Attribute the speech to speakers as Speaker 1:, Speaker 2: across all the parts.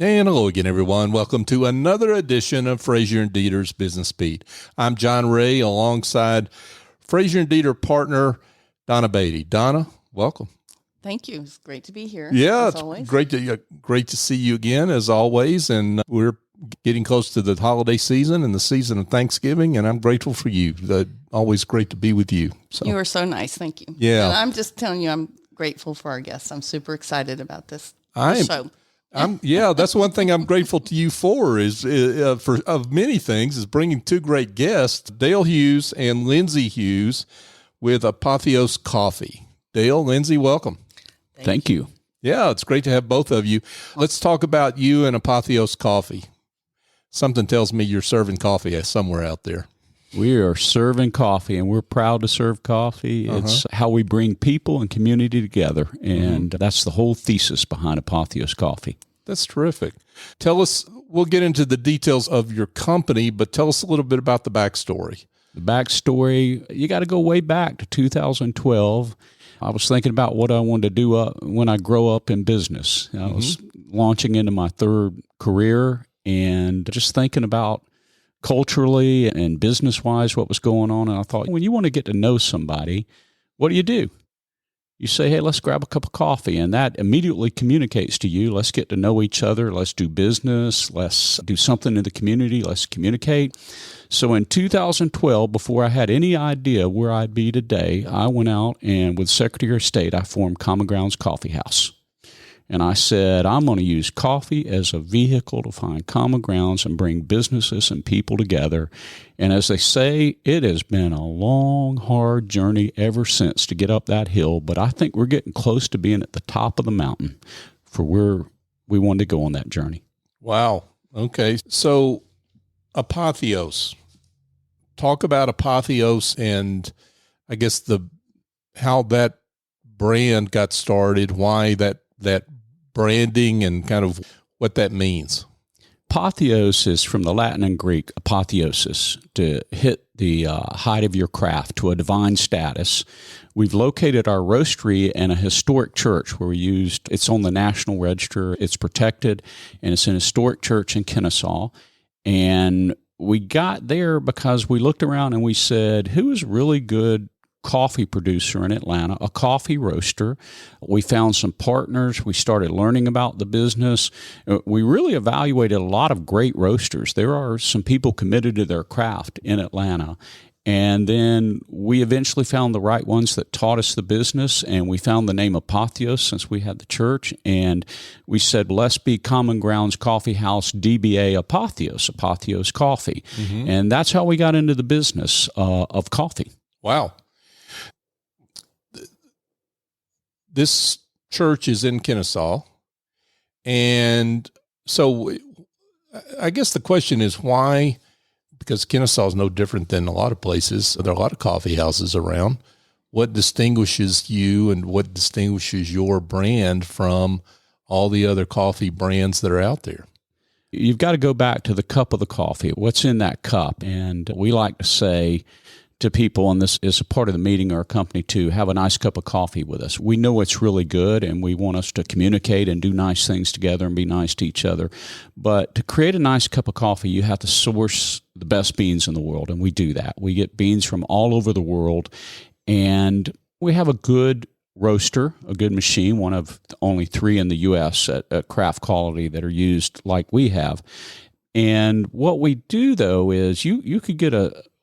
Speaker 1: And hello again, everyone. Welcome to another edition of Frazier and Deeter's Business Beat. I'm John Ray, alongside Frazier and Deeter partner Donna Beatty. Donna, welcome.
Speaker 2: Thank you. It's great to be here.
Speaker 1: Yeah, it's always great to see you again, as always. And we're getting close to the holiday season and the season of Thanksgiving, and I'm grateful for you. Always great to be with you. So
Speaker 2: you are so nice. Thank you.
Speaker 1: Yeah,
Speaker 2: and I'm just telling you, I'm grateful for our guests. I'm super excited about this show.
Speaker 1: That's one thing I'm grateful to you for of many things is bringing two great guests, Dale Hughes and Lindsey Hughes with Apotheos Coffee. Dale, Lindsey, welcome.
Speaker 3: Thank you.
Speaker 1: Yeah, it's great to have both of you. Let's talk about you and Apotheos Coffee. Something tells me you're serving coffee somewhere out there.
Speaker 3: We are serving coffee, and we're proud to serve coffee. It's how we bring people and community together, and that's the whole thesis behind Apotheos Coffee.
Speaker 1: That's terrific. Tell us, we'll get into the details of your company, but tell us a little bit about the backstory.
Speaker 3: The backstory, you got to go way back to 2012. I was thinking about what I wanted to do when I grow up in business. I was launching into my third career and just thinking about culturally and business-wise what was going on. And I thought, when you want to get to know somebody, what do? You say, hey, let's grab a cup of coffee. And that immediately communicates to you, let's get to know each other. Let's do business. Let's do something in the community. Let's communicate. So in 2012, before I had any idea where I'd be today, I went out and with Secretary of State, I formed Common Grounds Coffee House. And I said, I'm going to use coffee as a vehicle to find common grounds and bring businesses and people together. And as they say, it has been a long, hard journey ever since to get up that hill. But I think we're getting close to being at the top of the mountain for where we wanted to go on that journey.
Speaker 1: Wow. Okay. So Apotheos. Talk about Apotheos and I guess how that brand got started, why that branding and kind of what that means.
Speaker 3: Apotheos is from the Latin and Greek, apotheosis, to hit the height of your craft, to a divine status. We've located our roastery in a historic church where it's on the National Register, it's protected, and it's an historic church in Kennesaw. And we got there because we looked around and we said, who is really good coffee producer in Atlanta, a coffee roaster? We found some partners. We started learning about the business. We really evaluated a lot of great roasters. There are some people committed to their craft in Atlanta. And then we eventually found the right ones that taught us the business, and we found the name Apotheos since we had the church, and we said, let's be Common Grounds Coffee House, DBA Apotheos Coffee. And that's how we got into the business of coffee.
Speaker 1: Wow. This church is in Kennesaw, and so I guess the question is why, because Kennesaw is no different than a lot of places. There are a lot of coffee houses around. What distinguishes you and what distinguishes your brand from all the other coffee brands that are out there?
Speaker 3: You've got to go back to the cup of the coffee. What's in that cup? And we like to say to people, and this is a part of the meeting or a company too, have a nice cup of coffee with us. We know it's really good, and we want us to communicate and do nice things together and be nice to each other. But to create a nice cup of coffee, you have to source the best beans in the world, and we do that. We get beans from all over the world, and we have a good roaster, a good machine, one of only 3 in the U.S. at craft quality that are used like we have. And what we do, though, is you could get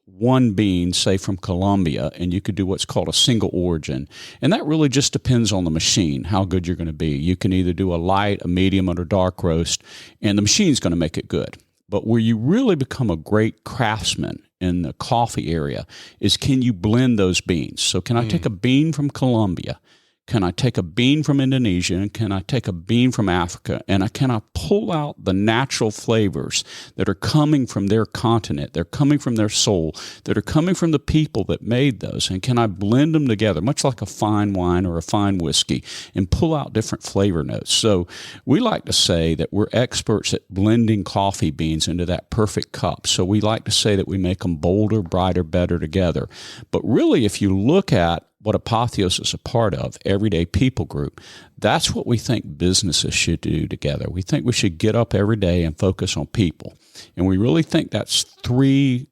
Speaker 3: one bean, say from Colombia, and you could do what's called a single origin. And that really just depends on the machine, how good you're going to be. You can either do a light, a medium, or a dark roast, and the machine's going to make it good. But where you really become a great craftsman in the coffee area is, can you blend those beans? So can I take a bean from Colombia? Can I take a bean from Indonesia, and can I take a bean from Africa, and can I pull out the natural flavors that are coming from their continent, they're coming from their soul, that are coming from the people that made those, and can I blend them together, much like a fine wine or a fine whiskey, and pull out different flavor notes? So we like to say that we're experts at blending coffee beans into that perfect cup. So we like to say that we make them bolder, brighter, better together. But really, if you look at what Apotheos is a part of, Everyday People Group, that's what we think businesses should do together. We think we should get up every day and focus on people. And we really think that's 3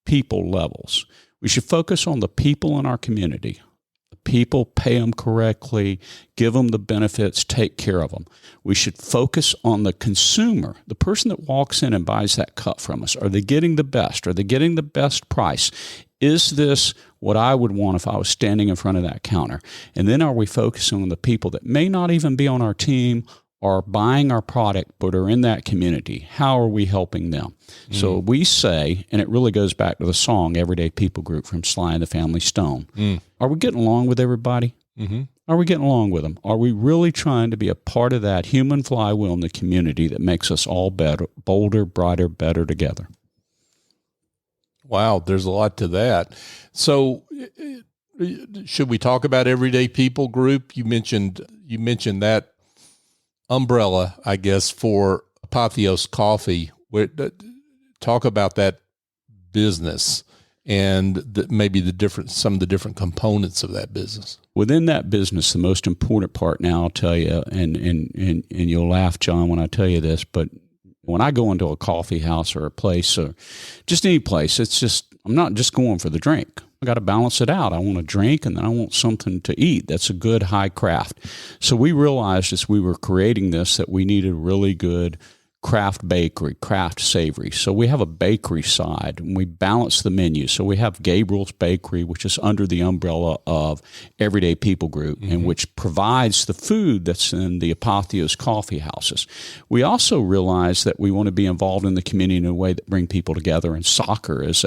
Speaker 3: people levels. We should focus on the people in our community. The people, pay them correctly, give them the benefits, take care of them. We should focus on the consumer, the person that walks in and buys that cup from us. Are they getting the best? Are they getting the best price? Is this what I would want if I was standing in front of that counter? And then are we focusing on the people that may not even be on our team or buying our product but are in that community? How are we helping them? So we say, and it really goes back to the song Everyday People Group from Sly and the Family Stone, are we getting along with everybody? Are we getting along with them? Are we really trying to be a part of that human flywheel in the community that makes us all better, bolder, brighter, better together?
Speaker 1: Wow, there's a lot to that. So should we talk about Everyday People Group? You mentioned that umbrella, I guess, for Apotheos Coffee. Talk about that business and maybe some of the different components of that business.
Speaker 3: Within that business, the most important part now, I'll tell you, and you'll laugh, John, when I tell you this, but when I go into a coffee house or a place or just any place, it's just, I'm not just going for the drink. I got to balance it out. I want a drink and then I want something to eat. That's a good high craft. So we realized as we were creating this that we needed really good craft bakery, craft savory. So we have a bakery side and we balance the menu. So we have Gabriel's Bakery, which is under the umbrella of Everyday People Group and which provides the food that's in the Apotheos Coffee houses. We also realize that we want to be involved in the community in a way that bring people together, and soccer is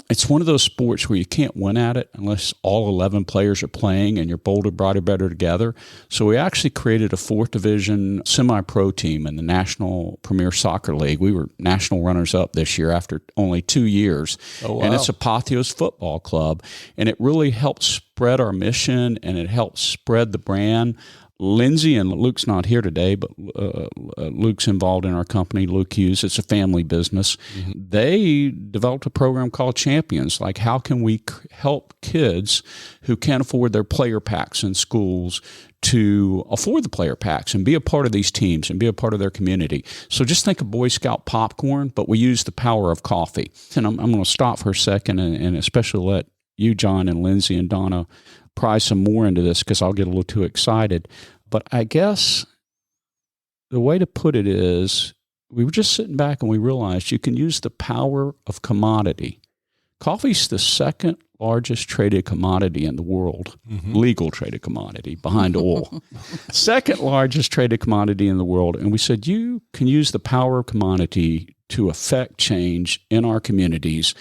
Speaker 3: it's one of those sports where you can't win at it unless all 11 players are playing and you're bolder, brighter, better together. So we actually created a 4th division semi-pro team in the National Premier Soccer League. We were national runners-up this year after only 2 years. Oh, wow. And it's Apotheos Football Club. And it really helps spread our mission and it helps spread the brand. Lindsey, and Luke's not here today, but Luke's involved in our company, Luke Hughes. It's a family business. They developed a program called Champions. Like, how can we help kids who can't afford their player packs in schools to afford the player packs and be a part of these teams and be a part of their community? So just think of Boy Scout popcorn, but we use the power of coffee. And I'm going to stop for a second and especially let you, John, and Lindsey and Donna pry some more into this because I'll get a little too excited. But I guess the way to put it is we were just sitting back and we realized you can use the power of commodity. Coffee's the 2nd largest traded commodity in the world, legal traded commodity behind oil. 2nd largest traded commodity in the world. And we said you can use the power of commodity to affect change in our communities.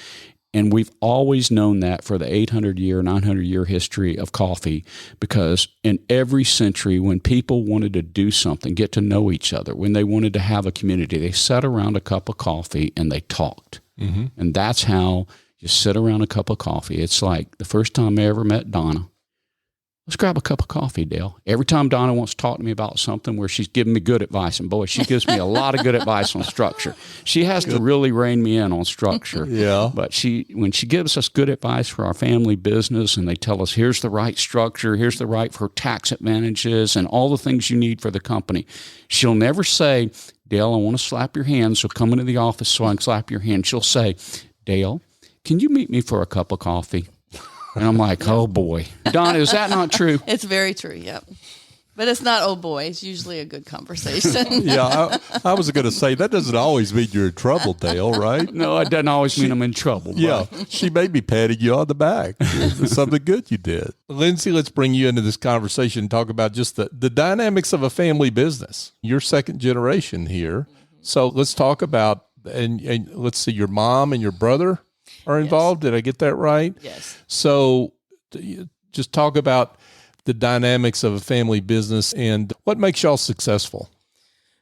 Speaker 3: And we've always known that for the 800-year, 900-year history of coffee, because in every century when people wanted to do something, get to know each other, when they wanted to have a community, they sat around a cup of coffee and they talked. And that's how you sit around a cup of coffee. It's like the first time I ever met Donna. Let's grab a cup of coffee, Dale. Every time Donna wants to talk to me about something where she's giving me good advice, and boy, she gives me a lot of good advice on structure. She has to really rein me in on structure. Yeah. But when she gives us good advice for our family business and they tell us, here's the right structure, here's the right for tax advantages and all the things you need for the company, she'll never say, Dale, I want to slap your hand, so come into the office so I can slap your hand. She'll say, Dale, can you meet me for a cup of coffee? And I'm like, oh, boy. Donna, is that not true?
Speaker 2: It's very true, yep. But it's not, oh, boy. It's usually a good conversation.
Speaker 1: Yeah, I was going to say, that doesn't always mean you're in trouble, Dale, right?
Speaker 3: No, it doesn't always mean I'm in trouble.
Speaker 1: Yeah, she may be patting you on the back. It's something good you did. Lindsey, let's bring you into this conversation and talk about just the dynamics of a family business. You're 2nd generation here. So let's talk about, and let's see, your mom and your brother are involved. Yes. Did I get that right?
Speaker 2: Yes.
Speaker 1: So just talk about the dynamics of a family business and what makes y'all successful.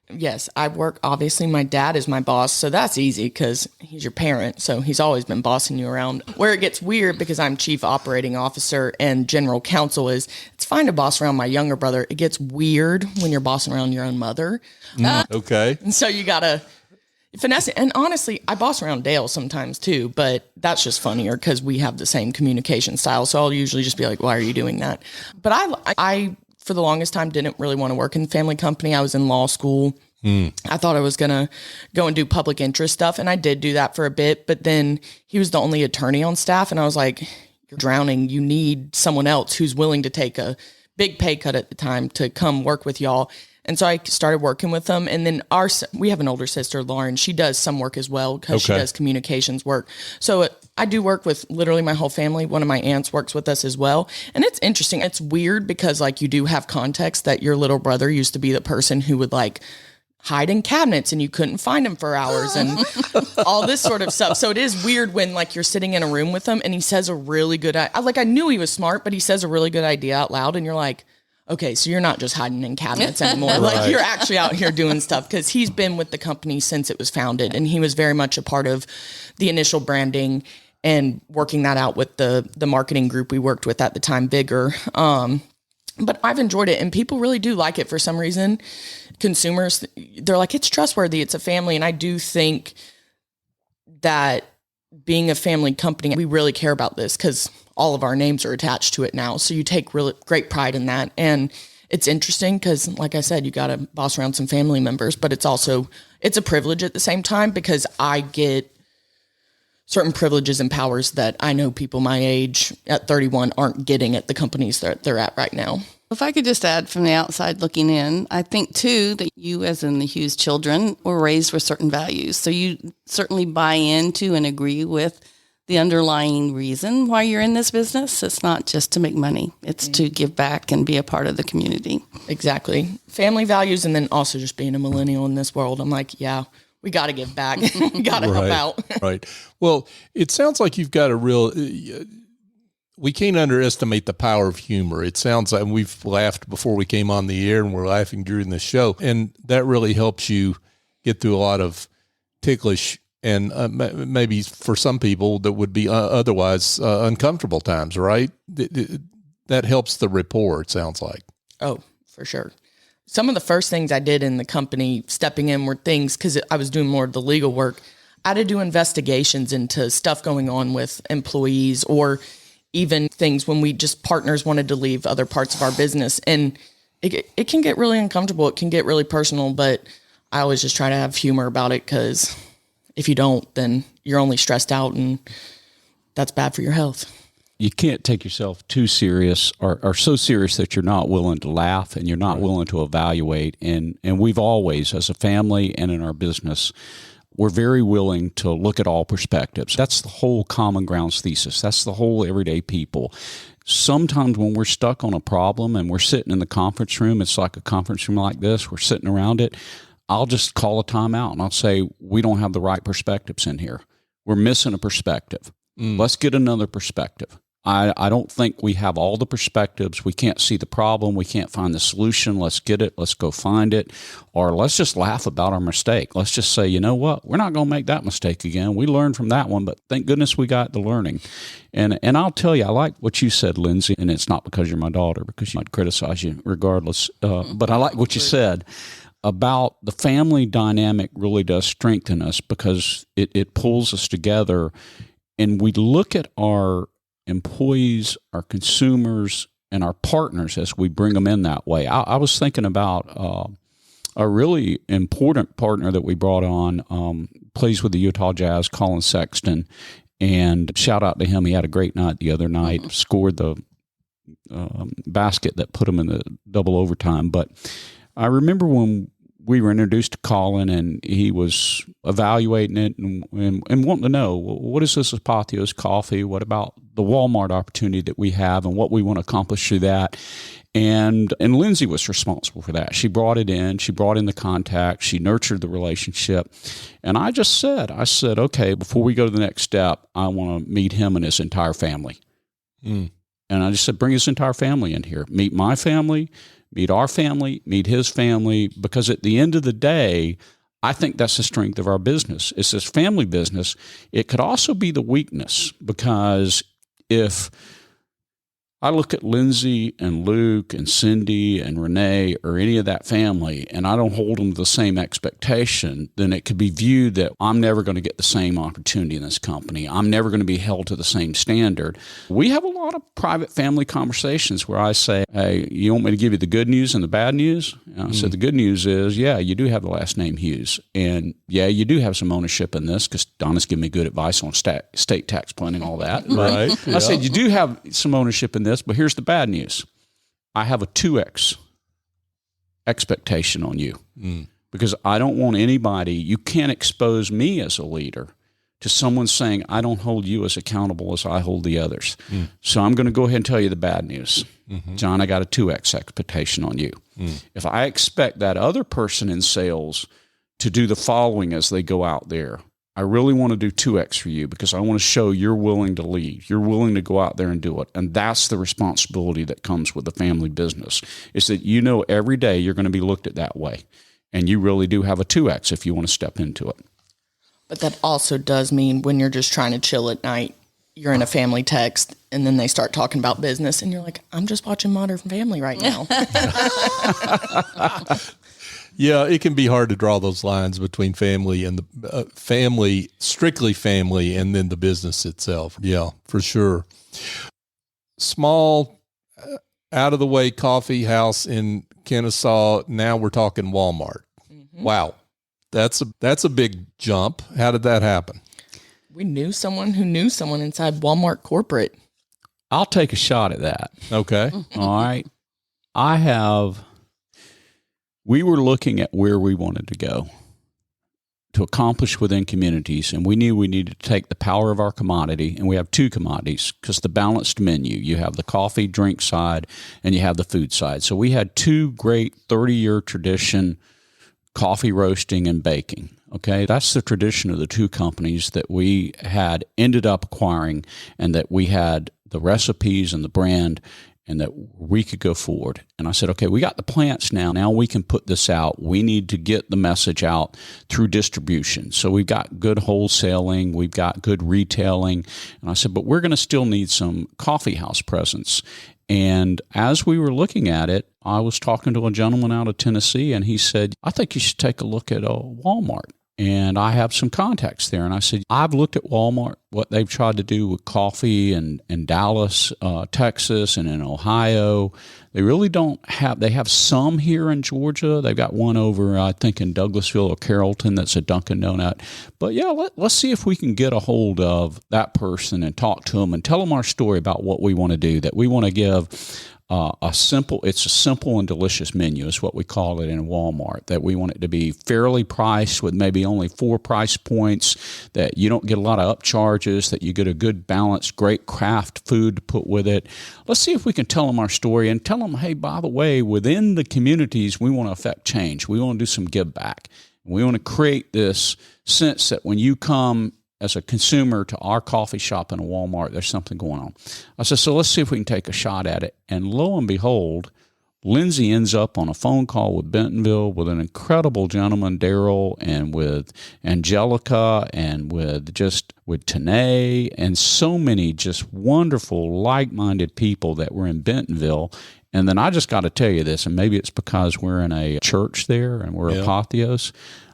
Speaker 4: Yes, I work, obviously my dad is my boss, so that's easy because he's your parent, so he's always been bossing you around. Where it gets weird, because I'm chief operating officer and general counsel, is it's fine to boss around my younger brother. It gets weird when you're bossing around your own mother.
Speaker 1: Okay.
Speaker 4: And so you gotta finessing. And honestly, I boss around Dale sometimes too, but that's just funnier because we have the same communication style. So I'll usually just be like, why are you doing that? But I for the longest time, didn't really want to work in family company. I was in law school. I thought I was going to go and do public interest stuff. And I did do that for a bit, but then he was the only attorney on staff. And I was like, you're drowning. You need someone else who's willing to take a big pay cut at the time to come work with y'all. And so I started working with them. And then we have an older sister, Lauren. She does some work as well because she does communications work. So I do work with literally my whole family. One of my aunts works with us as well. And it's interesting. It's weird because like you do have context that your little brother used to be the person who would like hide in cabinets and you couldn't find him for hours and all this sort of stuff. So it is weird when like you're sitting in a room with him and he says a really good, I knew he was smart, but he says a really good idea out loud and you're like, okay, so you're not just hiding in cabinets anymore.
Speaker 1: Right.
Speaker 4: Like you're actually out here doing stuff because he's been with the company since it was founded and he was very much a part of the initial branding and working that out with the marketing group we worked with at the time, Vigor. But I've enjoyed it and people really do like it for some reason. Consumers, they're like, it's trustworthy. It's a family. And I do think that being a family company, we really care about this because all of our names are attached to it now. So you take really great pride in that. And it's interesting because, like I said, you got to boss around some family members, but it's a privilege at the same time because I get certain privileges and powers that I know people my age at 31 aren't getting at the companies that they're at right now.
Speaker 2: If I could just add from the outside looking in, I think too that you, as in the Hughes children, were raised with certain values. So you certainly buy into and agree with the underlying reason why you're in this business. It's not just to make money. It's to give back and be a part of the community.
Speaker 4: Exactly. Family values and then also just being a millennial in this world. I'm like, yeah, we got to give back. We got to help out.
Speaker 1: Right. Well, it sounds like you've got a real, we can't underestimate the power of humor. It sounds like we've laughed before we came on the air and we're laughing during the show. And that really helps you get through a lot of ticklish and maybe for some people that would be otherwise uncomfortable times, right? That helps the rapport, it sounds like.
Speaker 4: Oh, for sure. Some of the first things I did in the company stepping in were things, because I was doing more of the legal work, I had to do investigations into stuff going on with employees or even things when we just partners wanted to leave other parts of our business. And it can get really uncomfortable. It can get really personal, but I always just try to have humor about it because if you don't, then you're only stressed out and that's bad for your health.
Speaker 3: You can't take yourself too serious or so serious that you're not willing to laugh and you're not willing to evaluate. And we've always, as a family and in our business, we're very willing to look at all perspectives. That's the whole common grounds thesis. That's the whole everyday people. Sometimes when we're stuck on a problem and we're sitting in the conference room, it's like a conference room like this, we're sitting around it, I'll just call a timeout and I'll say, we don't have the right perspectives in here. We're missing a perspective. Let's get another perspective. I don't think we have all the perspectives. We can't see the problem. We can't find the solution. Let's get it. Let's go find it. Or let's just laugh about our mistake. Let's just say, you know what? We're not going to make that mistake again. We learned from that one, but thank goodness we got the learning. And I'll tell you, I like what you said, Lindsey, and it's not because you're my daughter, because I'd criticize you regardless. But I like what you said about the family dynamic really does strengthen us because it pulls us together. And we look at our employees, our consumers, and our partners as we bring them in that way. I was thinking about a really important partner that we brought on, plays with the Utah Jazz, Colin Sexton, and shout out to him. He had a great night the other night, scored the basket that put him in the double overtime. But I remember when we were introduced to Colin and he was evaluating it and wanting to know, what is this Apotheos Coffee? What about the Walmart opportunity that we have and what we want to accomplish through that? And Lindsey was responsible for that. She brought it in. She brought in the contact. She nurtured the relationship. And I said, okay, before we go to the next step, I want to meet him and his entire family. And I just said, bring his entire family in here. Meet my family, meet our family, meet his family, because at the end of the day, I think that's the strength of our business. It's this family business. It could also be the weakness, because if I look at Lindsay and Luke and Cindy and Renee or any of that family, and I don't hold them to the same expectation, then it could be viewed that I'm never going to get the same opportunity in this company. I'm never going to be held to the same standard. We have a lot of private family conversations where I say, hey, you want me to give you the good news and the bad news? And I said, the good news is, yeah, you do have the last name Hughes. And yeah, you do have some ownership in this because Donna's giving me good advice on state tax planning, all that.
Speaker 1: Right.
Speaker 3: I said, you do have some ownership in this, but here's the bad news. I have a 2X expectation on you because I don't want anybody, you can't expose me as a leader to someone saying, I don't hold you as accountable as I hold the others. So I'm going to go ahead and tell you the bad news. John, I got a 2X expectation on you. If I expect that other person in sales to do the following as they go out there, I really want to do 2X for you because I want to show you're willing to lead. You're willing to go out there and do it. And that's the responsibility that comes with the family business, is that you know every day you're going to be looked at that way. And you really do have a 2X if you want to step into it.
Speaker 4: But that also does mean when you're just trying to chill at night, you're in a family text and then they start talking about business and you're like, I'm just watching Modern Family right now.
Speaker 1: Yeah, it can be hard to draw those lines between family and the family, strictly family, and then the business itself. Yeah, for sure. Small, out of the way coffee house in Kennesaw. Now we're talking Walmart. Wow, that's a big jump. How did that happen?
Speaker 4: We knew someone who knew someone inside Walmart corporate.
Speaker 3: I'll take a shot at that.
Speaker 1: Okay.
Speaker 3: All right. We were looking at where we wanted to go to accomplish within communities, and we knew we needed to take the power of our commodity, and we have two commodities because the balanced menu. You have the coffee drink side, and you have the food side. So we had two great 30-year tradition coffee roasting and baking. Okay, that's the tradition of the two companies that we had ended up acquiring, and that we had the recipes and the brand, and that we could go forward. And I said, okay, we got the plants now. Now we can put this out. We need to get the message out through distribution. So we've got good wholesaling. We've got good retailing. And I said, but we're going to still need some coffee house presence. And as we were looking at it, I was talking to a gentleman out of Tennessee, and he said, I think you should take a look at Walmart. And I have some contacts there. And I said, I've looked at Walmart, what they've tried to do with coffee in Dallas, Texas, and in Ohio. They really don't have, they have some here in Georgia. They've got one over, I think, in Douglasville or Carrollton that's a Dunkin' Donut. But yeah, let's see if we can get a hold of that person and talk to them and tell them our story about what we want to do, that we want to give it's a simple and delicious menu is what we call it in Walmart, that we want it to be fairly priced with maybe only 4 price points, that you don't get a lot of upcharges, that you get a good balanced, great craft food to put with it. Let's see if we can tell them our story and tell them, hey, by the way, within the communities, we want to affect change. We want to do some give back. We want to create this sense that when you come as a consumer to our coffee shop in a Walmart, there's something going on. I said, so let's see if we can take a shot at it. And lo and behold, Lindsay ends up on a phone call with Bentonville with an incredible gentleman, Daryl, and with Angelica, and with Tanae, and so many just wonderful, like-minded people that were in Bentonville. And then I just got to tell you this, and maybe it's because we're in a church there and we're Apotheos.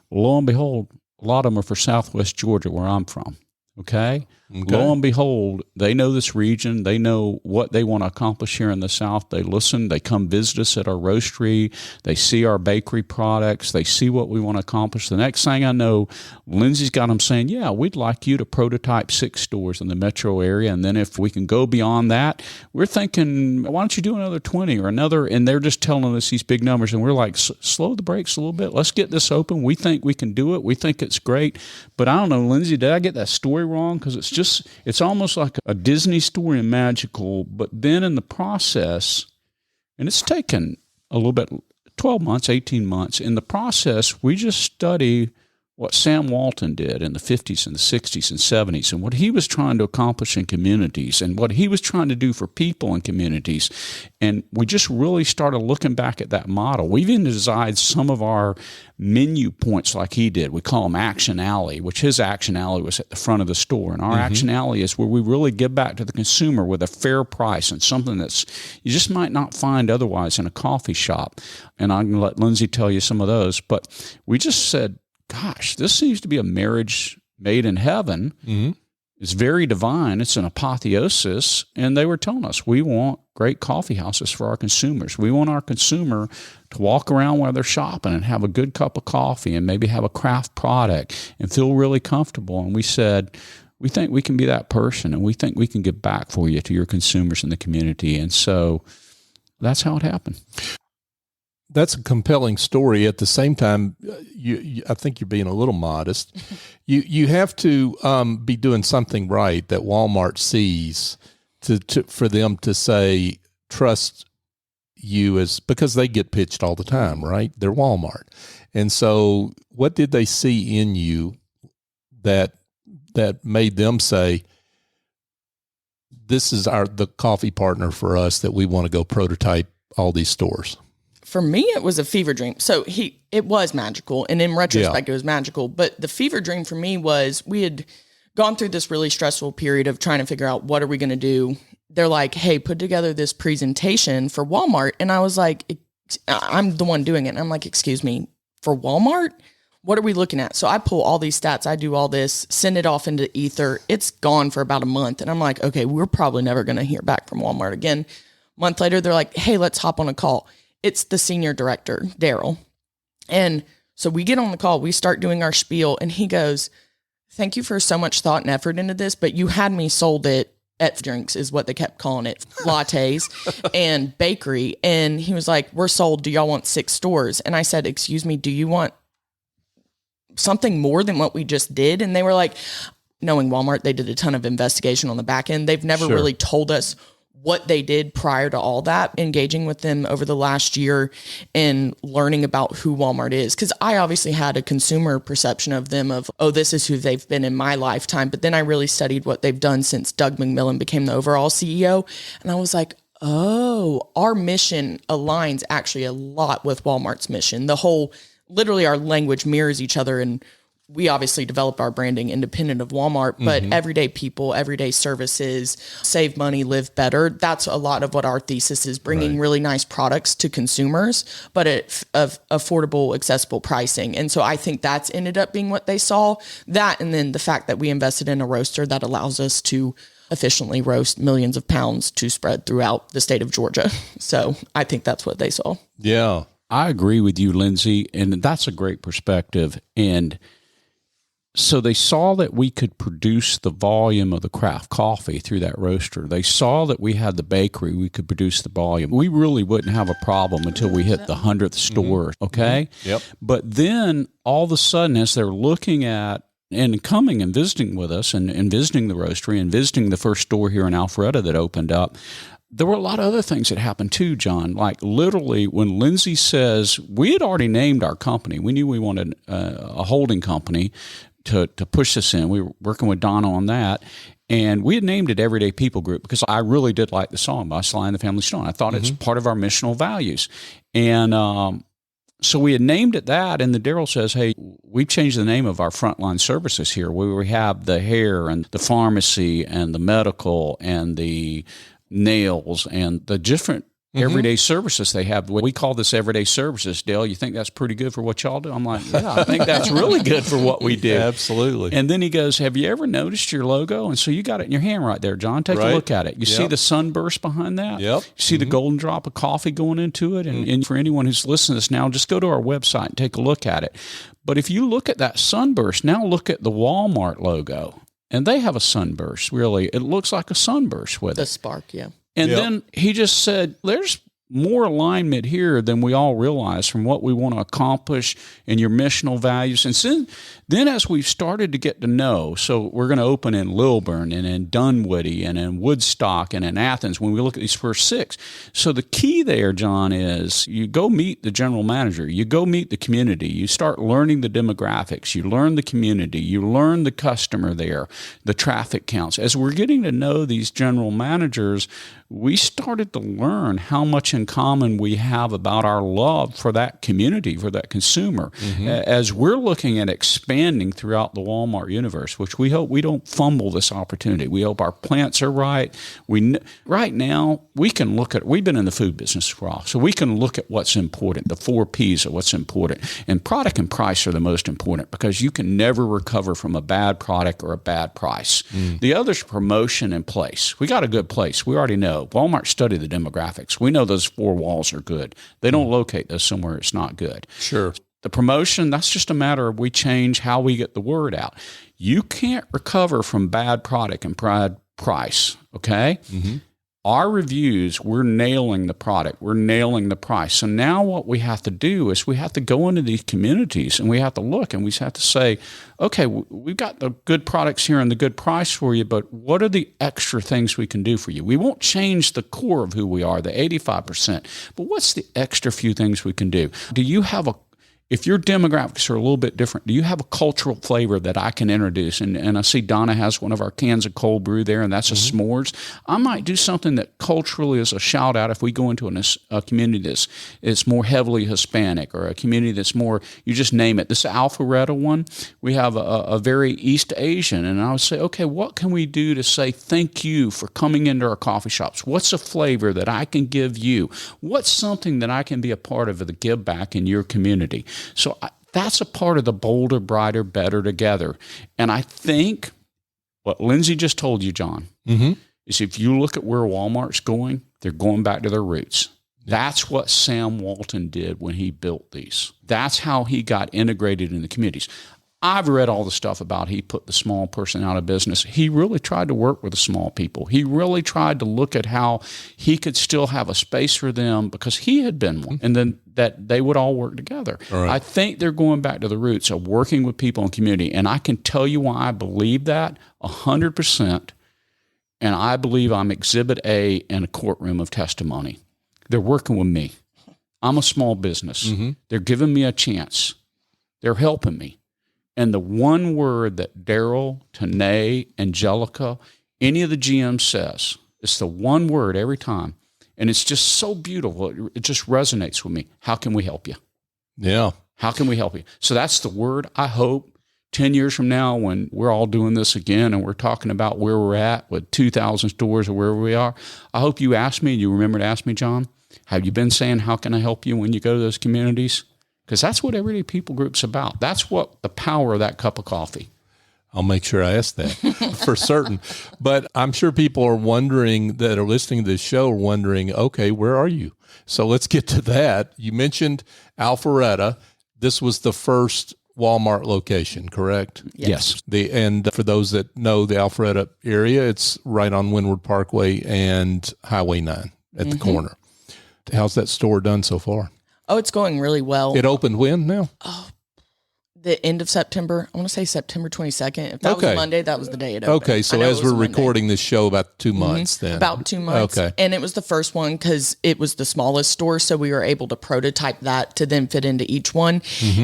Speaker 3: Lo and behold, a lot of them are for Southwest Georgia, where I'm from. Okay? Lo and behold, they know this region. They know what they want to accomplish here in the South. They listen. They come visit us at our roastery. They see our bakery products. They see what we want to accomplish. The next thing I know, Lindsay's got them saying, yeah, we'd like you to prototype 6 stores in the metro area. And then if we can go beyond that, we're thinking, why don't you do another 20 or another? And they're just telling us these big numbers. And we're like, slow the brakes a little bit. Let's get this open. We think we can do it. We think it's great. But I don't know, Lindsay, did I get that story wrong? Because it's almost like a Disney story and magical, but then in the process, and it's taken a little bit, 12 months, 18 months, in the process, we just study what Sam Walton did in the 50s and the 60s and 70s and what he was trying to accomplish in communities and what he was trying to do for people in communities. And we just really started looking back at that model. We've even designed some of our menu points like he did. We call them Action Alley, which his Action Alley was at the front of the store. And our Action Alley is where we really give back to the consumer with a fair price and something that's you just might not find otherwise in a coffee shop. And I'm going to let Lindsey tell you some of those. But we just said, gosh, this seems to be a marriage made in heaven. Mm-hmm. It's very divine. It's an apotheosis. And they were telling us, we want great coffee houses for our consumers. We want our consumer to walk around while they're shopping and have a good cup of coffee and maybe have a craft product and feel really comfortable. And we said, we think we can be that person, and we think we can give back for you to your consumers in the community. And so that's how it happened.
Speaker 1: That's a compelling story. At the same time, I think you're being a little modest. You have to be doing something right that Walmart sees for them to say trust you because they get pitched all the time, right? They're Walmart, and so what did they see in you that made them say this is the coffee partner for us that we want to go prototype all these stores?
Speaker 4: For me, it was a fever dream. So it was magical. And in retrospect, It was magical. But the fever dream for me was we had gone through this really stressful period of trying to figure out what are we going to do. They're like, hey, put together this presentation for Walmart. And I was like, I'm the one doing it. And I'm like, excuse me, for Walmart? What are we looking at? So I pull all these stats. I do all this, send it off into Ether. It's gone for about a month. And I'm like, okay, we're probably never going to hear back from Walmart again. A month later, they're like, hey, let's hop on a call. It's the senior director, Daryl. And so we get on the call, we start doing our spiel, and he goes, thank you for so much thought and effort into this, but you had me sold it at drinks is what they kept calling it, lattes and bakery. And he was like, we're sold. Do y'all want 6 stores? And I said, excuse me, do you want something more than what we just did? And they were like, knowing Walmart, they did a ton of investigation on the back end. They've never really told us what they did prior to all that, engaging with them over the last year and learning about who Walmart is. Because I obviously had a consumer perception of them of, oh, this is who they've been in my lifetime. But then I really studied what they've done since Doug McMillon became the overall CEO. And I was like, oh, our mission aligns actually a lot with Walmart's mission. Literally our language mirrors each other, and we obviously develop our branding independent of Walmart, but everyday people, everyday services, save money, live better. That's a lot of what our thesis is, bringing really nice products to consumers, but at affordable, accessible pricing. And so I think that's ended up being what they saw. That, and then the fact that we invested in a roaster that allows us to efficiently roast millions of pounds to spread throughout the state of Georgia. So I think that's what they saw.
Speaker 1: Yeah.
Speaker 3: I agree with you, Lindsey, and that's a great perspective. And so they saw that we could produce the volume of the craft coffee through that roaster. They saw that we had the bakery, we could produce the volume. We really wouldn't have a problem until we hit the 100th store, okay?
Speaker 1: Yep.
Speaker 3: But then all of a sudden, as they're looking at and coming and visiting with us and visiting the roastery and visiting the first store here in Alpharetta that opened up, there were a lot of other things that happened too, John. Like literally when Lindsey says, we had already named our company. We knew we wanted a holding company to push this in. We were working with Donna on that. And we had named it Everyday People Group because I really did like the song by Sly and the Family Stone. I thought it's part of our missional values. And so we had named it that, and the Daryl says, hey, we changed the name of our frontline services here, where we have the hair and the pharmacy and the medical and the nails and the different everyday services they have. We call this everyday services. Dale, you think that's pretty good for what y'all do? I'm like, yeah, I think that's really good for what we do.
Speaker 1: Absolutely.
Speaker 3: And then he goes, have you ever noticed your logo? And so you got it in your hand right there, John. Take a look at it. You see the sunburst behind that?
Speaker 1: Yep.
Speaker 3: You see the golden drop of coffee going into it? And for anyone who's listening to this now, just go to our website and take a look at it. But if you look at that sunburst, now look at the Walmart logo. And they have a sunburst, really. It looks like a sunburst with
Speaker 4: The
Speaker 3: it.
Speaker 4: spark, yeah.
Speaker 3: And then he just said, there's more alignment here than we all realize from what we want to accomplish and your missional values. And then as we've started to get to know, so we're going to open in Lilburn and in Dunwoody and in Woodstock and in Athens when we look at these first 6. So the key there, John, is you go meet the general manager, you go meet the community, you start learning the demographics, you learn the community, you learn the customer there, the traffic counts. As we're getting to know these general managers, we started to learn how much in common we have about our love for that community, for that consumer. As we're looking at expanding throughout the Walmart universe, which we hope we don't fumble this opportunity. We hope our plants are right. Right now, we can look at, we've been in the food business for a while, so we can look at what's important, the 4 Ps of what's important. And product and price are the most important because you can never recover from a bad product or a bad price. The other's promotion and place. We got a good place. We already know. Walmart studied the demographics. We know those 4 walls are good. They don't locate those somewhere it's not good.
Speaker 1: Sure.
Speaker 3: The promotion, that's just a matter of we change how we get the word out. You can't recover from bad product and bad price, okay? Our reviews, we're nailing the product. We're nailing the price. So now what we have to do is we have to go into these communities and we have to look and we have to say, okay, we've got the good products here and the good price for you, but what are the extra things we can do for you? We won't change the core of who we are, the 85%, but what's the extra few things we can do? Do you have if your demographics are a little bit different, do you have a cultural flavor that I can introduce? And I see Donna has one of our cans of cold brew there, and that's a s'mores. I might do something that culturally is a shout out if we go into a community that's more heavily Hispanic, or a community that's more, you just name it. This Alpharetta one, we have a very East Asian, and I would say, okay, what can we do to say thank you for coming into our coffee shops? What's a flavor that I can give you? What's something that I can be a part of the give back in your community? So that's a part of the bolder, brighter, better together. And I think what Lindsey just told you, John, is if you look at where Walmart's going, they're going back to their roots. That's what Sam Walton did when he built these. That's how he got integrated in the communities. I've read all the stuff about he put the small person out of business. He really tried to work with the small people. He really tried to look at how he could still have a space for them because he had been one, and then that they would all work together. All right. I think they're going back to the roots of working with people in community, and I can tell you why I believe that 100%, and I believe I'm Exhibit A in a courtroom of testimony. They're working with me. I'm a small business. They're giving me a chance. They're helping me. And the one word that Daryl, Tanae, Angelica, any of the GMs says, it's the one word every time. And it's just so beautiful. It just resonates with me. How can we help you?
Speaker 1: Yeah.
Speaker 3: How can we help you? So that's the word. I hope 10 years from now when we're all doing this again and we're talking about where we're at with 2,000 stores or wherever we are, I hope you ask me, and you remember to ask me, John, have you been saying, how can I help you when you go to those communities? Because that's what Everyday People Group's about. That's what the power of that cup of coffee.
Speaker 1: I'll make sure I ask that for certain. But I'm sure people are wondering that are listening to this show are wondering, okay, where are you? So let's get to that. You mentioned Alpharetta. This was the first Walmart location, correct?
Speaker 3: Yes.
Speaker 1: And for those that know the Alpharetta area, it's right on Windward Parkway and Highway 9 at the corner. How's that store done so far?
Speaker 4: Oh, it's going really well.
Speaker 1: It opened when now?
Speaker 4: Oh, the end of September. I want to say September 22nd. If that was a Monday, that was the day it opened.
Speaker 1: Okay, so as we're recording this show, about 2 months then.
Speaker 4: About 2 months. Okay. And it was the first one because it was the smallest store, so we were able to prototype that to then fit into each one.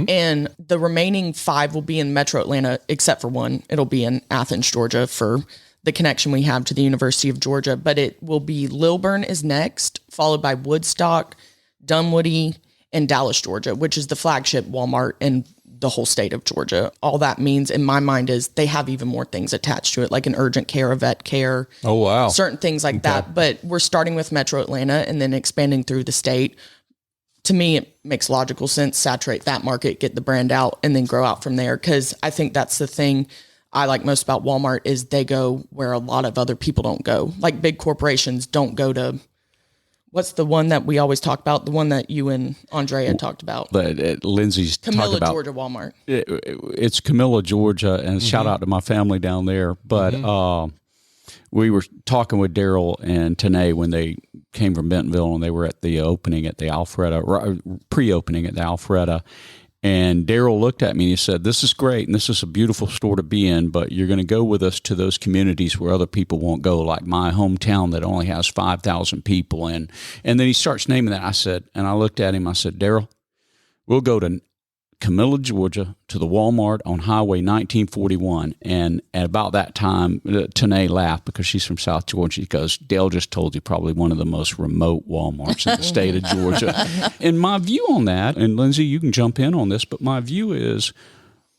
Speaker 4: And the remaining 5 will be in Metro Atlanta, except for one. It'll be in Athens, Georgia for the connection we have to the University of Georgia. But it will be Lilburn is next, followed by Woodstock, Dunwoody, and Dallas, Georgia, which is the flagship Walmart in the whole state of Georgia. All that means in my mind is they have even more things attached to it, like an urgent care, a vet care.
Speaker 1: Oh, wow.
Speaker 4: Certain things like that. But we're starting with Metro Atlanta and then expanding through the state. To me, it makes logical sense, saturate that market, get the brand out, and then grow out from there. Because I think that's the thing I like most about Walmart is they go where a lot of other people don't go. Like big corporations don't go to... What's the one that we always talk about? The one that you and Andrea talked about.
Speaker 3: But Lindsey's
Speaker 4: Camilla,
Speaker 3: talked about
Speaker 4: Georgia Walmart.
Speaker 3: It's Camilla, Georgia, and shout out to my family down there. But We were talking with Daryl and Tanae when they came from Bentonville, and they were at the opening at the Alpharetta, pre-opening at the Alpharetta. And Daryl looked at me and he said, "This is great, and this is a beautiful store to be in, but you're going to go with us to those communities where other people won't go, like my hometown that only has 5,000 people." And then he starts naming that. I said, and I looked at him, I said, "Daryl, we'll go to Camilla, Georgia, to the Walmart on Highway 1941. And at about that time, Tanae laughed because she's from South Georgia. She goes, "Dale just told you probably one of the most remote Walmarts in the state of Georgia." And my view on that, and Lindsey, you can jump in on this, but my view is,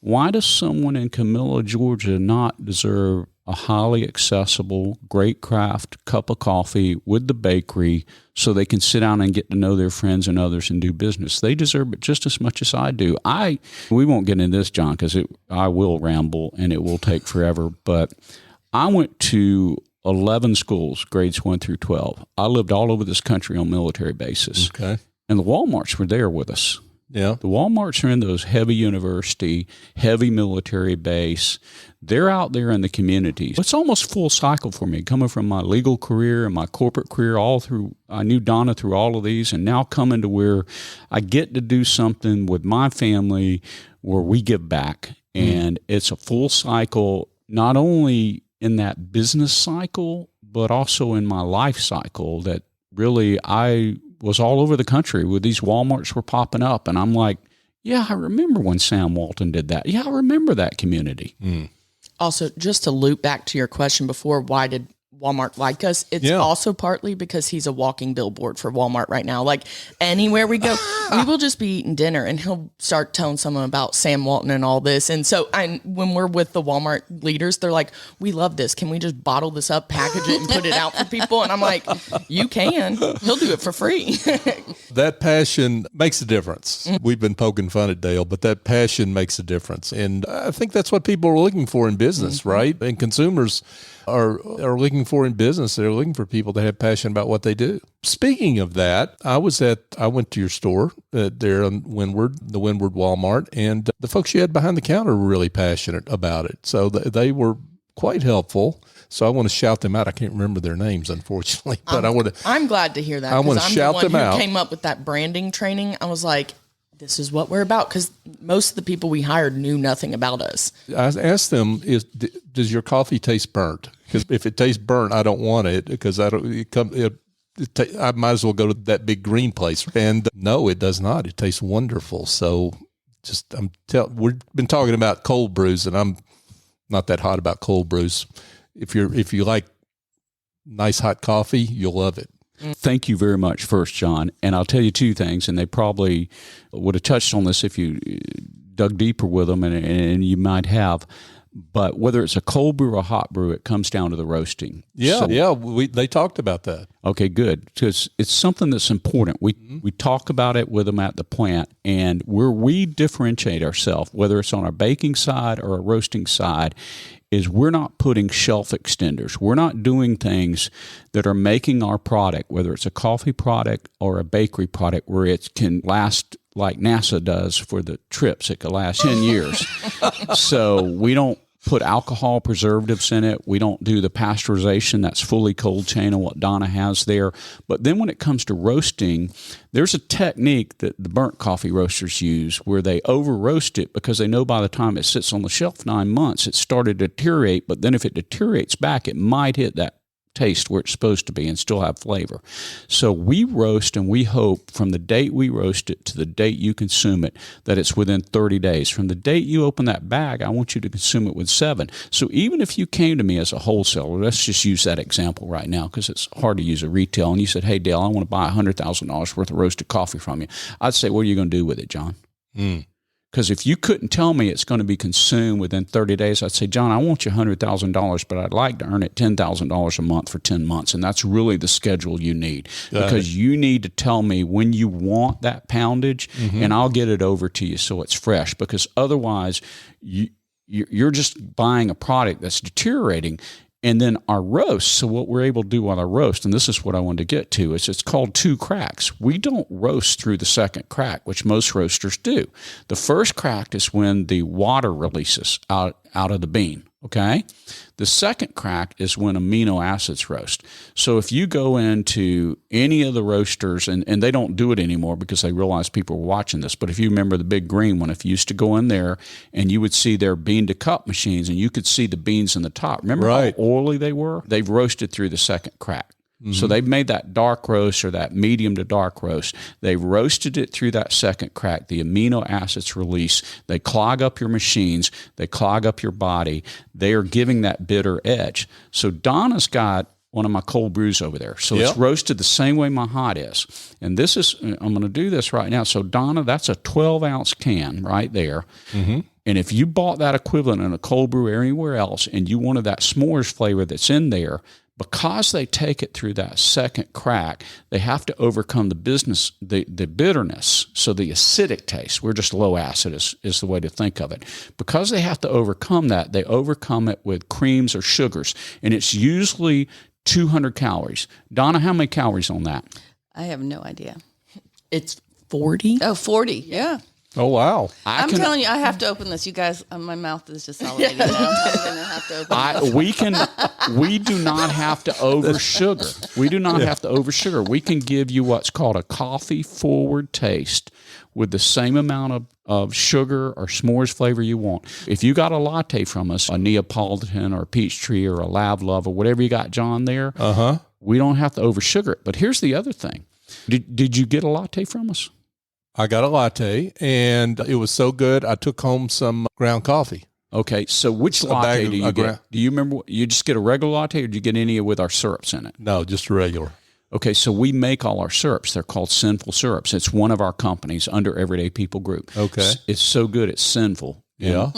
Speaker 3: why does someone in Camilla, Georgia not deserve a highly accessible, great craft cup of coffee with the bakery so they can sit down and get to know their friends and others and do business? They deserve it just as much as I do. We won't get into this, John, because I will ramble and it will take forever, but I went to 11 schools, grades 1 through 12. I lived all over this country on military bases.
Speaker 1: Okay.
Speaker 3: And the Walmarts were there with us.
Speaker 1: Yeah.
Speaker 3: The Walmarts are in those heavy university, heavy military base. They're out there in the communities. It's almost full cycle for me, coming from my legal career and my corporate career all through. I knew Donna through all of these, and now coming to where I get to do something with my family where we give back. And it's a full cycle, not only in that business cycle, but also in my life cycle, that really I was all over the country where these Walmarts were popping up. And I'm like, yeah, I remember when Sam Walton did that. Yeah, I remember that community.
Speaker 4: Also, just to loop back to your question before, why did Walmart like us? It's also partly because he's a walking billboard for Walmart right now. Like anywhere we go, we will just be eating dinner and he'll start telling someone about Sam Walton and all this. And so when we're with the Walmart leaders, they're like, "We love this. Can we just bottle this up, package it, and put it out for people?" And I'm like, "You can. He'll do it for free."
Speaker 1: That passion makes a difference. We've been poking fun at Dale, but that passion makes a difference. And I think that's what people are looking for in business, right? And consumers are looking for in business. They're looking for people that have passion about what they do. Speaking of that, I went to your store there on Windward, the Windward Walmart, and the folks you had behind the counter were really passionate about it. So they were quite helpful. So I want to shout them out. I can't remember their names, unfortunately, but
Speaker 4: I'm glad to hear that.
Speaker 1: I want to shout them out. I'm the one who
Speaker 4: came up with that branding training. I was like, this is what we're about, because most of the people we hired knew nothing about us.
Speaker 1: I asked them, does your coffee taste burnt? Because if it tastes burnt, I don't want it, because I might as well go to that big green place. And no, it does not. It tastes wonderful. So we've been talking about cold brews, and I'm not that hot about cold brews. If you like nice hot coffee, you'll love it.
Speaker 3: Thank you very much, first, John. And I'll tell you two things, and they probably would have touched on this if you dug deeper with them, and you might have. But whether it's a cold brew or a hot brew, it comes down to the roasting.
Speaker 1: Yeah, they talked about that.
Speaker 3: Okay, good, because it's something that's important. We talk about it with them at the plant, and where we differentiate ourselves, whether it's on our baking side or a roasting side, is we're not putting shelf extenders. We're not doing things that are making our product, whether it's a coffee product or a bakery product, where it can last like NASA does for the trips. It could last 10 years. So we don't put alcohol preservatives in it. We don't do the pasteurization that's fully cold chain and what Donna has there. But then when it comes to roasting, there's a technique that the burnt coffee roasters use where they over roast it, because they know by the time it sits on the shelf 9 months, it's started to deteriorate. But then if it deteriorates back, it might hit that taste where it's supposed to be and still have flavor. So we roast, and we hope from the date we roast it to the date you consume it, that it's within 30 days. From the date you open that bag, I want you to consume it with 7. So even if you came to me as a wholesaler, let's just use that example right now because it's hard to use a retail, and you said, "Hey, Dale, I want to buy $100,000 worth of roasted coffee from you." I'd say, "What are you going to do with it, John?" Because if you couldn't tell me it's going to be consumed within 30 days, I'd say, "John, I want you $100,000, but I'd like to earn it $10,000 a month for 10 months. And that's really the schedule you need, because you need to tell me when you want that poundage, and I'll get it over to you so it's fresh. Because otherwise, you're just buying a product that's deteriorating. And then our roast, so what we're able to do on our roast, and this is what I wanted to get to, is it's called 2 cracks. We don't roast through the second crack, which most roasters do. The first crack is when the water releases out of the bean, Okay. The second crack is when amino acids roast. So if you go into any of the roasters, and they don't do it anymore because they realize people are watching this, but if you remember the big green one, if you used to go in there and you would see their bean to cup machines and you could see the beans in the top. Remember how oily they were? They've roasted through the second crack. So they've made that dark roast or that medium to dark roast. They've roasted it through that second crack. The amino acids release. They clog up your machines. They clog up your body. They are giving that bitter edge. So Donna's got one of my cold brews over there. So it's roasted the same way my hot is. And this is, I'm going to do this right now. So Donna, that's a 12-ounce can right there. And if you bought that equivalent in a cold brew or anywhere else and you wanted that s'mores flavor that's in there, because they take it through that second crack, they have to overcome the bitterness, so the acidic taste. We're just low acid is the way to think of it. Because they have to overcome that, they overcome it with creams or sugars, and it's usually 200 calories. Donna, how many calories on that?
Speaker 2: I have no idea.
Speaker 4: It's 40.
Speaker 2: Oh, 40. Yeah.
Speaker 1: Oh, wow.
Speaker 2: I'm telling you, I have to open this. You guys, my mouth is just salivating now. I'm going to have to open this.
Speaker 3: We do not have to over sugar. We do not have to over sugar. We can give you what's called a coffee forward taste with the same amount of sugar or s'mores flavor you want. If you got a latte from us, a Neapolitan or a Peachtree or a Lav Love or whatever you got, John, there, we don't have to over sugar it. But here's the other thing. Did you get a latte from us?
Speaker 1: I got a latte, and it was so good, I took home some ground coffee.
Speaker 3: Okay, so which latte do you get? Do you remember? You just get a regular latte, or do you get any with our syrups in it?
Speaker 1: No, just a regular.
Speaker 3: Okay, so we make all our syrups. They're called Sinful Syrups. It's one of our companies under Everyday People Group.
Speaker 1: Okay.
Speaker 3: It's so good, it's sinful.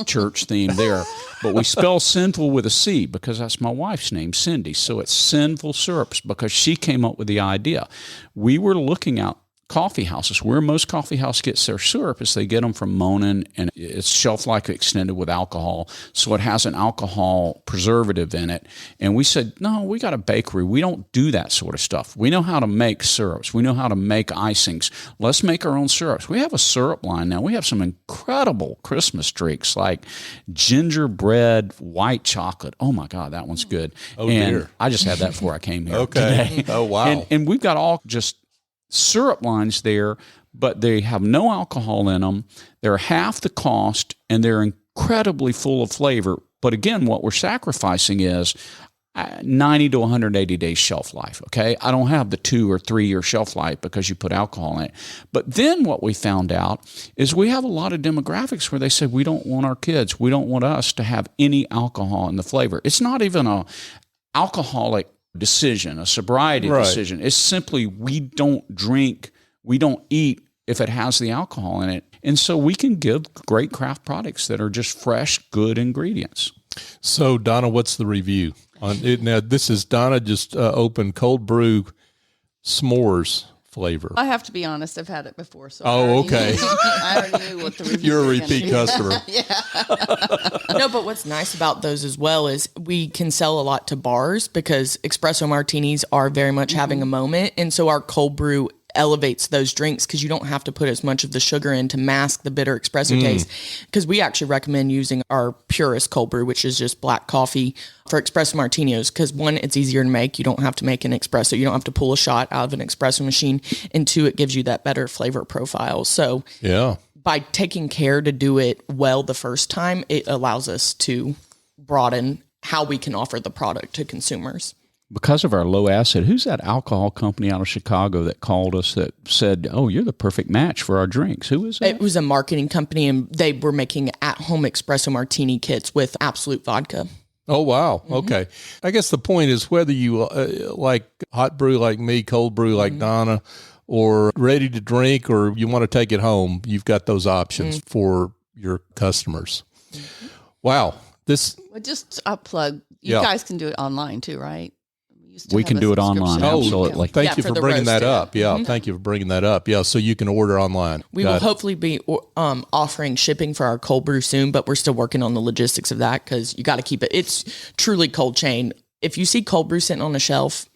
Speaker 3: Church theme there. But we spell sinful with a C because that's my wife's name, Cindy. So it's Sinful Syrups because she came up with the idea. We were looking at coffee houses. Where most coffee house gets their syrup is they get them from Monin, and it's shelf life extended with alcohol, so it has an alcohol preservative in it. And we said, no, we got a bakery. We don't do that sort of stuff. We know how to make syrups. We know how to make icings. Let's make our own syrups. We have a syrup line now. We have some incredible Christmas drinks like gingerbread white chocolate. Oh my God, that one's good.
Speaker 1: Oh,
Speaker 3: and
Speaker 1: dear.
Speaker 3: I just had that before I came here
Speaker 1: Okay.
Speaker 3: today.
Speaker 1: Oh, wow.
Speaker 3: And we've got all just syrup lines there, but they have no alcohol in them. They're half the cost, and they're incredibly full of flavor. But again, what we're sacrificing is 90 to 180 days shelf life, okay? I don't have the 2 or 3 year shelf life because you put alcohol in it. But then what we found out is we have a lot of demographics where they say we don't want our kids, we don't want us to have any alcohol in the flavor. It's not even a alcoholic decision, a sobriety decision. It's simply we don't drink, we don't eat if it has the alcohol in it. And so we can give great craft products that are just fresh, good ingredients.
Speaker 1: So, Donna, what's the review on it? Now, this is Donna just opened cold brew s'mores flavor.
Speaker 2: I have to be honest, I've had it before. So
Speaker 1: okay.
Speaker 2: I already knew what the review
Speaker 1: You're a
Speaker 2: was gonna
Speaker 1: repeat
Speaker 2: be.
Speaker 1: customer.
Speaker 4: No, but what's nice about those as well is we can sell a lot to bars because espresso martinis are very much having a moment. And so our cold brew elevates those drinks because you don't have to put as much of the sugar in to mask the bitter espresso taste. Because we actually recommend using our purest cold brew, which is just black coffee, for espresso martinis. Because one, it's easier to make. You don't have to make an espresso. You don't have to pull a shot out of an espresso machine. And two, it gives you that better flavor profile. So by taking care to do it well the first time, it allows us to broaden how we can offer the product to consumers.
Speaker 3: Because of our low acid, who's that alcohol company out of Chicago that called us that said, oh, you're the perfect match for our drinks? Who is it?
Speaker 4: It was a marketing company, and they were making at-home espresso martini kits with Absolute vodka.
Speaker 1: Oh, wow. Okay. I guess the point is whether you like hot brew like me, cold brew like Donna, or ready to drink, or you want to take it home, you've got those options for your customers. Wow.
Speaker 2: Well, just a plug. You guys can do it online too, right?
Speaker 3: We can do it online. Absolutely.
Speaker 1: Thank you for bringing that up. Yeah. Thank you for bringing that up. Yeah. So you can order online.
Speaker 4: We will hopefully be offering shipping for our cold brew soon, but we're still working on the logistics of that because you got to keep it. It's truly cold chain. If you see cold brew sitting on a shelf,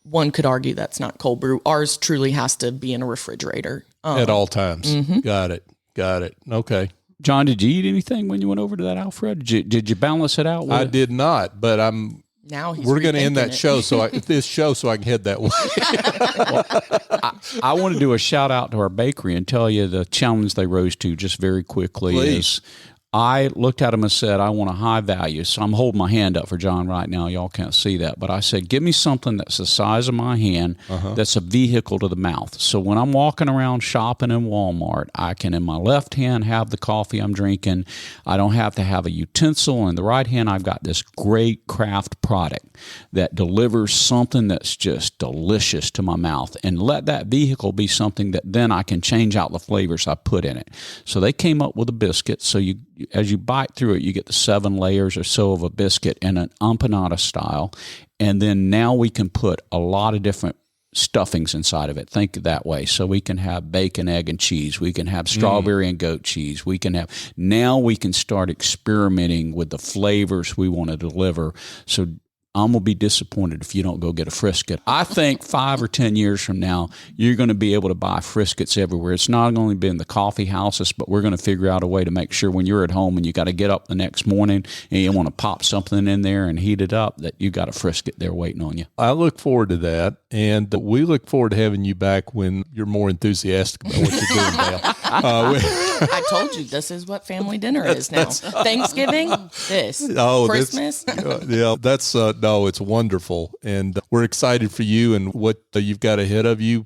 Speaker 4: one could argue that's not cold brew. Ours truly has to be in a refrigerator.
Speaker 1: At all times. Got it. Okay.
Speaker 3: John, did you eat anything when you went over to that Alfred? Did you balance it out?
Speaker 1: I did not, but we're going to end that show so I can head that way.
Speaker 3: I want to do a shout out to our bakery and tell you the challenge they rose to just very quickly. Is I looked at them and said, I want a high value. So I'm holding my hand up for John right now. Y'all can't see that. But I said, give me something that's the size of my hand, that's a vehicle to the mouth. So when I'm walking around shopping in Walmart, I can in my left hand have the coffee I'm drinking. I don't have to have a utensil. In the right hand, I've got this great craft product that delivers something that's just delicious to my mouth. And let that vehicle be something that then I can change out the flavors I put in it. So they came up with a biscuit. So as you bite through it, you get the 7 layers or so of a biscuit in an empanada style. And then now we can put a lot of different stuffings inside of it. Think that way. So we can have bacon, egg, and cheese. We can have strawberry and goat cheese. Now we can start experimenting with the flavors we want to deliver. So I'm going to be disappointed if you don't go get a Frisket. I think 5 or 10 years from now, you're going to be able to buy Friskets everywhere. It's not only been the coffee houses, but we're going to figure out a way to make sure when you're at home and you got to get up the next morning and you want to pop something in there and heat it up, that you got a Frisket there waiting on you.
Speaker 1: I look forward to that. And we look forward to having you back when you're more enthusiastic about what you're doing now.
Speaker 4: I told you, this is what family dinner is now. Thanksgiving, Christmas.
Speaker 1: No, it's wonderful. And we're excited for you and what you've got ahead of you.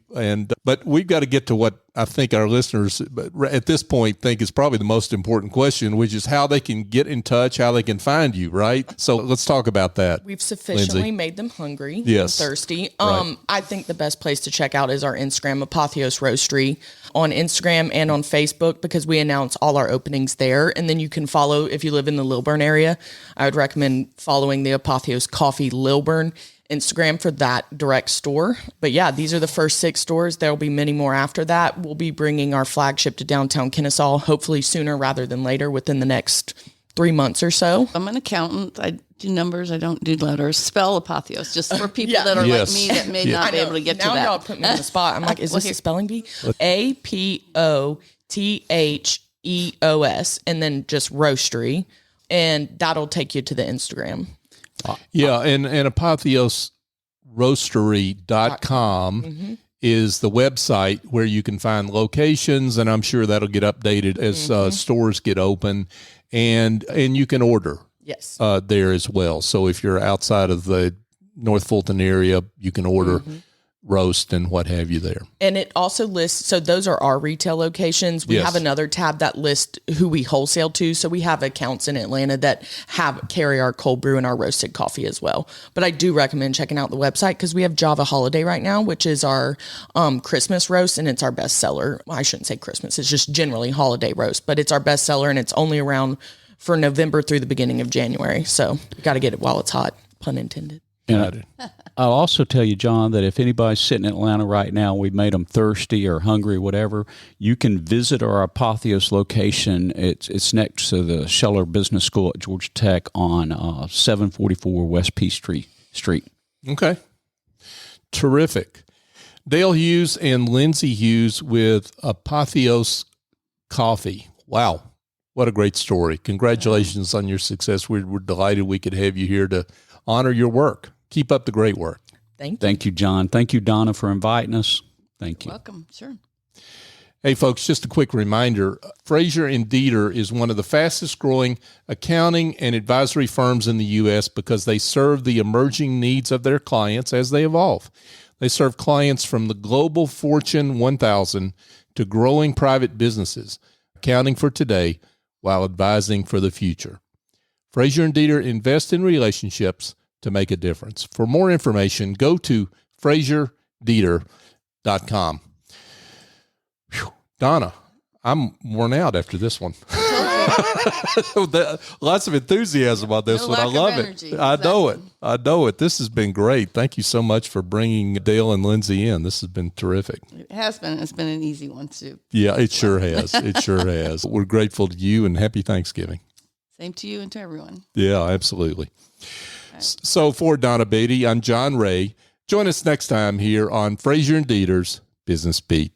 Speaker 1: But we've got to get to what I think our listeners at this point think is probably the most important question, which is how they can get in touch, how they can find you, right? So let's talk about that.
Speaker 4: We've sufficiently
Speaker 1: Lindsey.
Speaker 4: Made them hungry
Speaker 1: and
Speaker 4: thirsty.
Speaker 1: Right.
Speaker 4: I think the best place to check out is our Instagram, Apotheos Roastery, on Instagram and on Facebook, because we announce all our openings there. And then you can follow, if you live in the Lilburn area, I would recommend following the Apotheos Coffee Lilburn Instagram for that direct store. But yeah, these are the first 6 stores. There'll be many more after that. We'll be bringing our flagship to downtown Kennesaw, hopefully sooner rather than later, within the next 3 months or so.
Speaker 2: I'm an accountant. I do numbers. I don't do letters. Spell Apotheos, just for people that are like me that may not be able to get to that.
Speaker 4: Now y'all put me on the spot. I'm like, is this a spelling bee? Apotheos, and then just roastery. And that'll take you to the Instagram.
Speaker 1: Yeah, and apotheosroastery.com is the website where you can find locations, and I'm sure that'll get updated as stores get open, and you can order there as well. So if you're outside of the North Fulton area, you can order roast and what have you there.
Speaker 4: And it also lists, so those are our retail locations. We have another tab that lists who we wholesale to. So we have accounts in Atlanta that carry our cold brew and our roasted coffee as well. But I do recommend checking out the website because we have Java Holiday right now, which is our Christmas roast, and it's our best seller. Well, I shouldn't say Christmas, it's just generally holiday roast, but it's our best seller, and it's only around for November through the beginning of January. So you got to get it while it's hot, pun intended.
Speaker 3: And I'll also tell you, John, that if anybody's sitting in Atlanta right now, we've made them thirsty or hungry, whatever, you can visit our Apotheos location. It's next to the Scheller Business School at Georgia Tech on 744 West Peachtree Street.
Speaker 1: Okay. Terrific. Dale Hughes and Lindsey Hughes with Apotheos Coffee. Wow. What a great story. Congratulations on your success. We're delighted we could have you here to honor your work. Keep up the great work.
Speaker 3: Thank you, John. Thank you, Donna, for inviting us. Thank you.
Speaker 2: Welcome. Sure.
Speaker 1: Hey, folks, just a quick reminder. Frazier and Deeter is one of the fastest growing accounting and advisory firms in the U.S. because they serve the emerging needs of their clients as they evolve. They serve clients from the global Fortune 1000 to growing private businesses, accounting for today while advising for the future. Frazier and Deeter invest in relationships to make a difference. For more information, go to FrazierDeeter.com. Whew. Donna, I'm worn out after this one. Lots of enthusiasm on this one. I love it. I know it. This has been great. Thank you so much for bringing Dale and Lindsey in. This has been terrific.
Speaker 2: It has been. It's been an easy one, too.
Speaker 1: Yeah, it sure has. It sure has. We're grateful to you and happy Thanksgiving.
Speaker 2: Same to you and to everyone.
Speaker 1: Yeah, absolutely. Right. So for Donna Beatty, I'm John Ray. Join us next time here on Frazier and Deeter's Business Beat.